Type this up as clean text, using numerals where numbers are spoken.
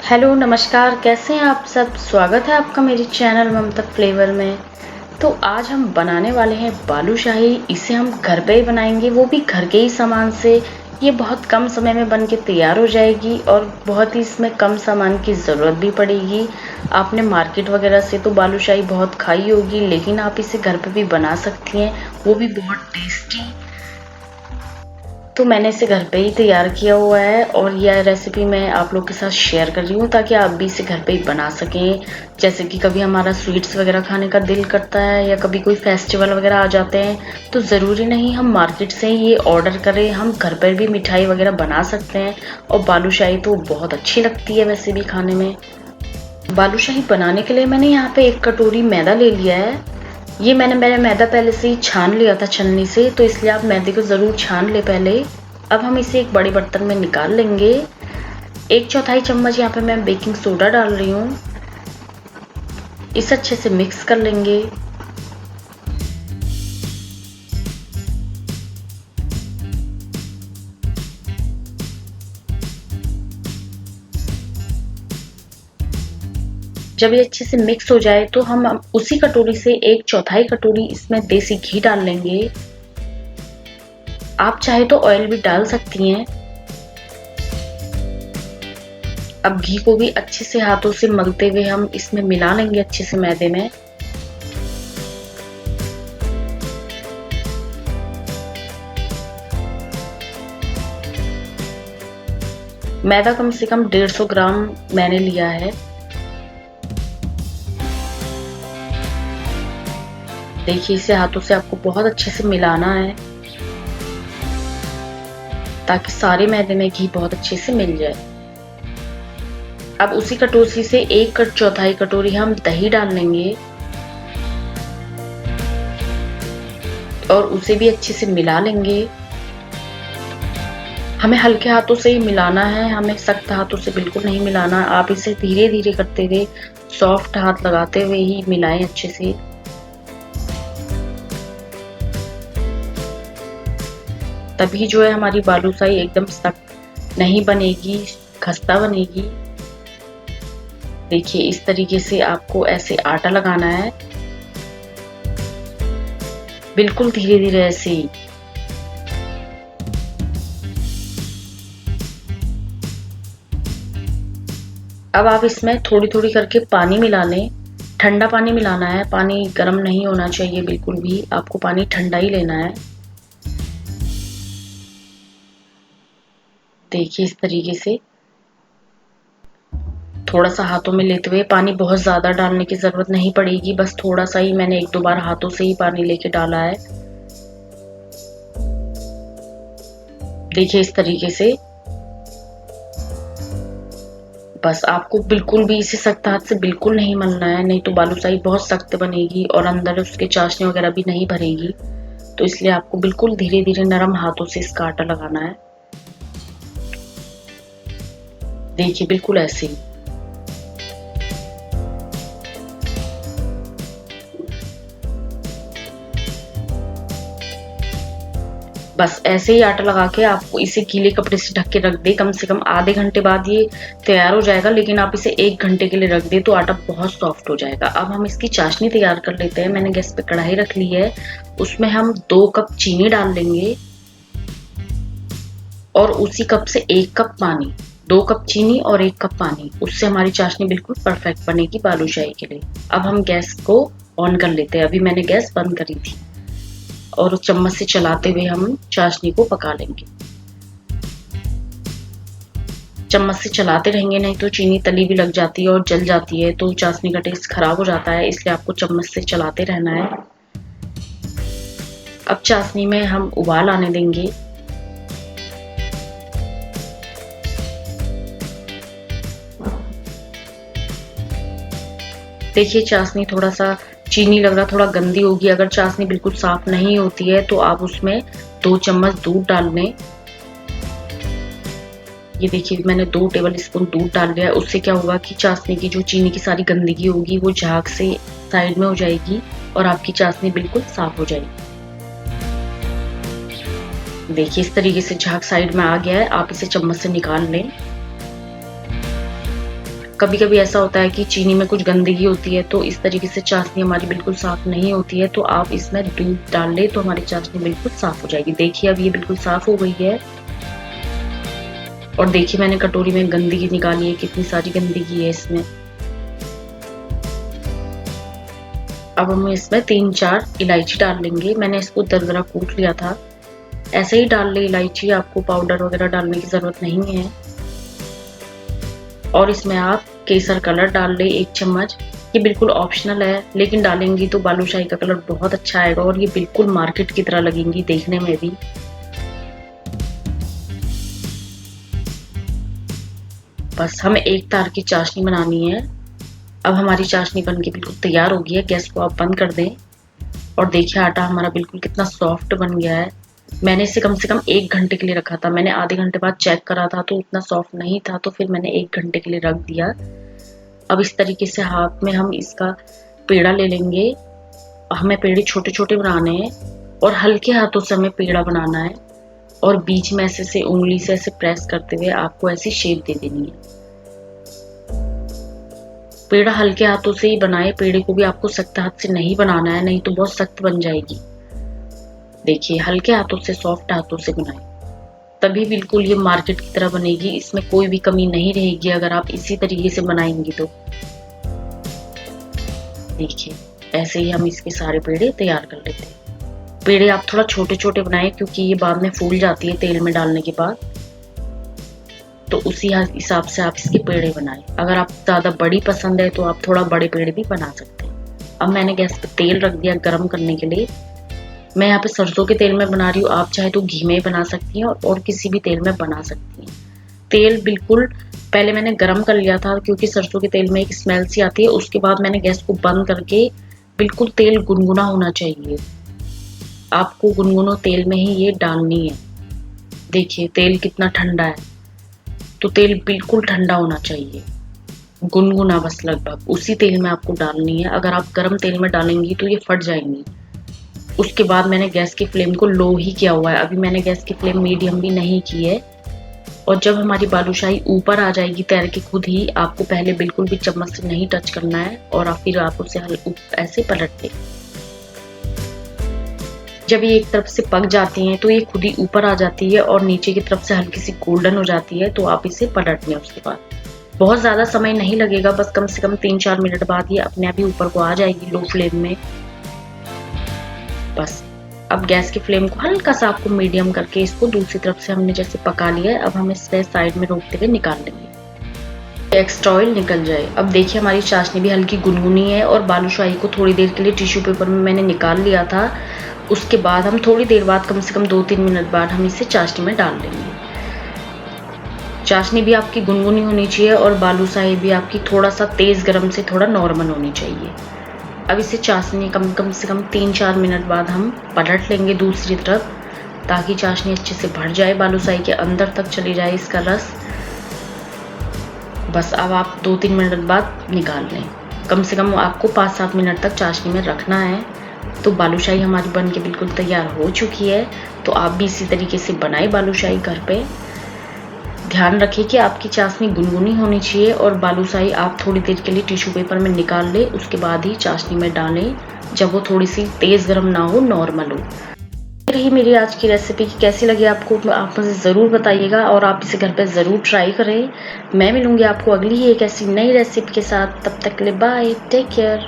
Hello नमस्कार, कैसे हैं आप सब? स्वागत है आपका मेरे चैनल ममता फ्लेवर में। तो आज हम बनाने वाले हैं बालूशाही। इसे हम घर पे ही बनाएंगे, वो भी घर के ही सामान से। ये बहुत कम समय में बन के तैयार हो जाएगी और बहुत ही इसमें कम सामान की ज़रूरत भी पड़ेगी। आपने मार्केट वगैरह से तो बालूशाही बहुत खाई होगी, लेकिन आप इसे घर पे भी बना सकती हैं, वो भी बहुत टेस्टी। तो मैंने इसे घर पे ही तैयार किया हुआ है और यह रेसिपी मैं आप लोग के साथ शेयर कर रही हूँ ताकि आप भी इसे घर पे ही बना सकें। जैसे कि कभी हमारा स्वीट्स वगैरह खाने का दिल करता है या कभी कोई फेस्टिवल वगैरह आ जाते हैं, तो ज़रूरी नहीं हम मार्केट से ही ये ऑर्डर करें, हम घर पर भी मिठाई वगैरह बना सकते हैं। और बालूशाही तो बहुत अच्छी लगती है वैसे भी खाने में। बालूशाही बनाने के लिए मैंने यहाँ पे 1 कटोरी मैदा ले लिया है। ये मैंने मैदा पहले से ही छान लिया था छन्नी से, तो इसलिए आप मैदे को ज़रूर छान ले पहले। अब हम इसे एक बड़े बर्तन में निकाल लेंगे। 1/4 चम्मच यहाँ पे मैं बेकिंग सोडा डाल रही हूँ। इसे अच्छे से मिक्स कर लेंगे। जब ये अच्छे से मिक्स हो जाए तो हम उसी कटोरी से 1/4 कटोरी इसमें देसी घी डाल लेंगे। आप चाहे तो ऑयल भी डाल सकती हैं। अब घी को भी अच्छे से हाथों से मलते हुए हम इसमें मिला लेंगे अच्छे से मैदे में। मैदा कम से कम 150 ग्राम मैंने लिया है। देखिए, इसे हाथों से आपको बहुत अच्छे से मिलाना है ताकि सारे मैदे में घी बहुत अच्छे से मिल जाए। अब उसी कटोरी से 1/4 कटोरी हम दही डाल लेंगे और उसे भी अच्छे से मिला लेंगे। हमें हल्के हाथों से ही मिलाना है, हमें सख्त हाथों से बिल्कुल नहीं मिलाना। आप इसे धीरे धीरे करते हुए, सॉफ्ट हाथ लगाते हुए ही मिलाएं अच्छे से। तभी जो है हमारी बालूशाही एकदम सख्त नहीं बनेगी, खस्ता बनेगी। देखिए, इस तरीके से आपको ऐसे आटा लगाना है, बिल्कुल धीरे धीरे ऐसे ही। अब आप इसमें थोड़ी थोड़ी करके पानी मिला लें। ठंडा पानी मिलाना है, पानी गर्म नहीं होना चाहिए बिल्कुल भी, आपको पानी ठंडा ही लेना है। देखिए, इस तरीके से थोड़ा सा हाथों में लेते हुए, पानी बहुत ज़्यादा डालने की ज़रूरत नहीं पड़ेगी, बस थोड़ा सा ही, मैंने 1-2 बार हाथों से ही पानी लेके डाला है। देखिए, इस तरीके से बस आपको बिल्कुल भी इसे सख्त हाथ से बिल्कुल नहीं मलना है, नहीं तो बालूशाही बहुत सख्त बनेगी और अंदर उसके चाशनी वगैरह भी नहीं भरेगी। तो इसलिए आपको बिल्कुल धीरे धीरे नरम हाथों से इसका आटा लगाना है। देखिए, बिल्कुल ऐसे ही। बस ऐसे ही आटा लगा के आपको इसे गीले कपड़े से ढक के रख दे। कम से कम आधे घंटे बाद ये तैयार हो जाएगा, लेकिन आप इसे 1 घंटे के लिए रख दे तो आटा बहुत सॉफ्ट हो जाएगा। अब हम इसकी चाशनी तैयार कर लेते हैं। मैंने गैस पे कढ़ाई रख ली है, उसमें हम 2 कप चीनी डाल देंगे और उसी कप से 1 कप पानी। 2 कप चीनी और 1 कप पानी, उससे हमारी चाशनी बिल्कुल परफेक्ट बनेगी बालूशाही के लिए। अब हम गैस को ऑन कर लेते हैं। अभी मैंने गैस बंद करी थी और चम्मच से चलाते हुए हम चाशनी को पका लेंगे। चम्मच से चलाते रहेंगे, नहीं तो चीनी तली भी लग जाती है और जल जाती है, तो चाशनी का टेस्ट खराब हो जाता है, इसलिए आपको चम्मच से चलाते रहना है। अब चाशनी में हम उबाल आने देंगे। देखिए, चाशनी थोड़ा सा चीनी लग रहा, थोड़ा गंदी होगी। अगर चाशनी बिल्कुल साफ नहीं होती है तो आप उसमें 2 चम्मच दूध डाल लें। ये देखिए, मैंने 2 टेबल स्पून दूध डाल लिया है। उससे क्या होगा कि चाशनी की जो चीनी की सारी गंदगी होगी वो झाग से साइड में हो जाएगी और आपकी चाशनी बिल्कुल साफ हो जाएगी। देखिए, इस तरीके से झाग साइड में आ गया है। आप इसे चम्मच से निकाल लें। कभी कभी ऐसा होता है कि चीनी में कुछ गंदगी होती है, तो इस तरीके से चाशनी हमारी बिल्कुल साफ नहीं होती है, तो आप इसमें दूध डाल ले तो हमारी चाशनी बिल्कुल साफ हो जाएगी। देखिए अब ये बिल्कुल साफ हो गई है। और देखिए मैंने कटोरी में गंदगी निकाली है, कितनी सारी गंदगी है इसमें। अब हम इसमें 3-4 इलायची डाल लेंगे। मैंने इसको दरदरा कूट लिया था। ऐसे ही डाल ले इलायची, आपको पाउडर वगैरह डालने की जरूरत नहीं है। और इसमें आप केसर कलर डाल ले 1 चम्मच। ये बिल्कुल ऑप्शनल है, लेकिन डालेंगी तो बालूशाही का कलर बहुत अच्छा आएगा और ये बिल्कुल मार्केट की तरह लगेंगी देखने में भी। बस हमें एक तार की चाशनी बनानी है। अब हमारी चाशनी बनके बिल्कुल तैयार हो गई है। गैस को आप बंद कर दें। और देखिए आटा हमारा बिल्कुल कितना सॉफ्ट बन गया है। मैंने इसे कम से कम 1 घंटे के लिए रखा था। मैंने आधे घंटे बाद चेक करा था तो इतना सॉफ्ट नहीं था, तो फिर मैंने 1 घंटे के लिए रख दिया। अब इस तरीके से हाथ में हम इसका पेड़ा ले लेंगे। हमें पेड़े छोटे छोटे बनाने हैं और हल्के हाथों से हमें पेड़ा बनाना है। और बीच में ऐसे से उंगली से ऐसे प्रेस करते हुए आपको ऐसी शेप दे देनी है। पेड़ा हल्के हाथों से ही बनाए। पेड़े को भी आपको सख्त हाथ से नहीं बनाना है, नहीं तो बहुत सख्त बन जाएगी। देखिए हल्के हाथों से, सॉफ्ट हाथों से बनाए, तभी बिल्कुल ये मार्केट की तरह बनेगी। इसमें कोई भी कमी नहीं रहेगी अगर आप इसी तरीके से बनाएंगी तो। देखिए ऐसे ही हम इसके सारे पेड़े तैयार कर लेते हैं। पेड़े आप थोड़ा छोटे छोटे बनाएं क्योंकि ये बाद में फूल जाती है तेल में डालने के बाद, तो उसी हिसाब से आप इसके पेड़े बनाएं। अगर आप ज़्यादा बड़ी पसंद है तो आप थोड़ा बड़े पेड़े भी बना सकते हैं। अब मैंने गैस पे तेल रख दिया गर्म करने के लिए। मैं यहाँ पे सरसों के तेल में बना रही हूँ, आप चाहे तो घी में बना सकती हैं और किसी भी तेल में बना सकती हैं। तेल बिल्कुल पहले मैंने गरम कर लिया था क्योंकि सरसों के तेल में एक स्मेल सी आती है। उसके बाद मैंने गैस को बंद करके, बिल्कुल तेल गुनगुना होना चाहिए। आपको गुनगुना तेल में ही ये डालनी है। देखिए तेल कितना ठंडा है, तो तेल बिल्कुल ठंडा होना चाहिए, गुनगुना बस लगभग उसी तेल में आपको डालनी है। अगर आप गर्म तेल में डालेंगी तो ये फट जाएंगी। उसके बाद मैंने गैस की फ्लेम को लो ही किया हुआ है। अभी मैंने गैस की फ्लेम मीडियम भी नहीं की है। और जब हमारी बालूशाही ऊपर आ जाएगी तैर के खुद ही, आपको पहले बिल्कुल भी चम्मच से नहीं टच करना है और फिर आप उसे ऐसे पलट दें। जब ये एक तरफ से पक जाती हैं तो ये खुद ही ऊपर आ जाती है और नीचे की तरफ से हल्की सी गोल्डन हो जाती है, तो आप इसे पलट लें। उसके बाद बहुत ज़्यादा समय नहीं लगेगा, बस कम से कम 3-4 मिनट बाद ये अपने आप ही ऊपर को आ जाएगी लो फ्लेम में। बस अब गैस की फ्लेम को हल्का सा आपको मीडियम करके इसको दूसरी तरफ से हमने जैसे पका लिया है, अब हम इसे साइड में रोकते हुए निकाल लेंगे, एक्स्ट्रा ऑयल निकल जाए। अब देखिए हमारी चाशनी भी हल्की गुनगुनी है और बालूशाही को थोड़ी देर के लिए टिश्यू पेपर में मैंने निकाल लिया था। उसके बाद हम थोड़ी देर बाद, कम से कम 2-3 मिनट बाद, हम इसे चाशनी में डाल लेंगे। चाशनी भी आपकी गुनगुनी होनी चाहिए और बालूशाही भी आपकी थोड़ा सा तेज गरम से थोड़ा नॉर्मल होनी चाहिए। अब इसे चाशनी कम से कम 3-4 मिनट बाद हम पलट लेंगे दूसरी तरफ, ताकि चाशनी अच्छे से भर जाए, बालूशाही के अंदर तक चली जाए इसका रस। बस अब आप 2-3 मिनट बाद निकाल लें। कम से कम आपको 5-7 मिनट तक चाशनी में रखना है। तो बालूशाही हमारी बन के बिल्कुल तैयार हो चुकी है। तो आप भी इसी तरीके से बनाएं बालूशाही घर पे। ध्यान रखें कि आपकी चाशनी गुनगुनी होनी चाहिए और बालूशाही आप थोड़ी देर के लिए टिश्यू पेपर में निकाल लें, उसके बाद ही चाशनी में डालें, जब वो थोड़ी सी तेज़ गर्म ना हो, नॉर्मल हो। रही मेरी आज की रेसिपी की कैसी लगी आपको, आप मुझे ज़रूर बताइएगा और आप इसे घर पे ज़रूर ट्राई करें। मैं मिलूंगी आपको अगली ही एक ऐसी नई रेसिपी के साथ। तब तक के लिए बाय, टेक केयर।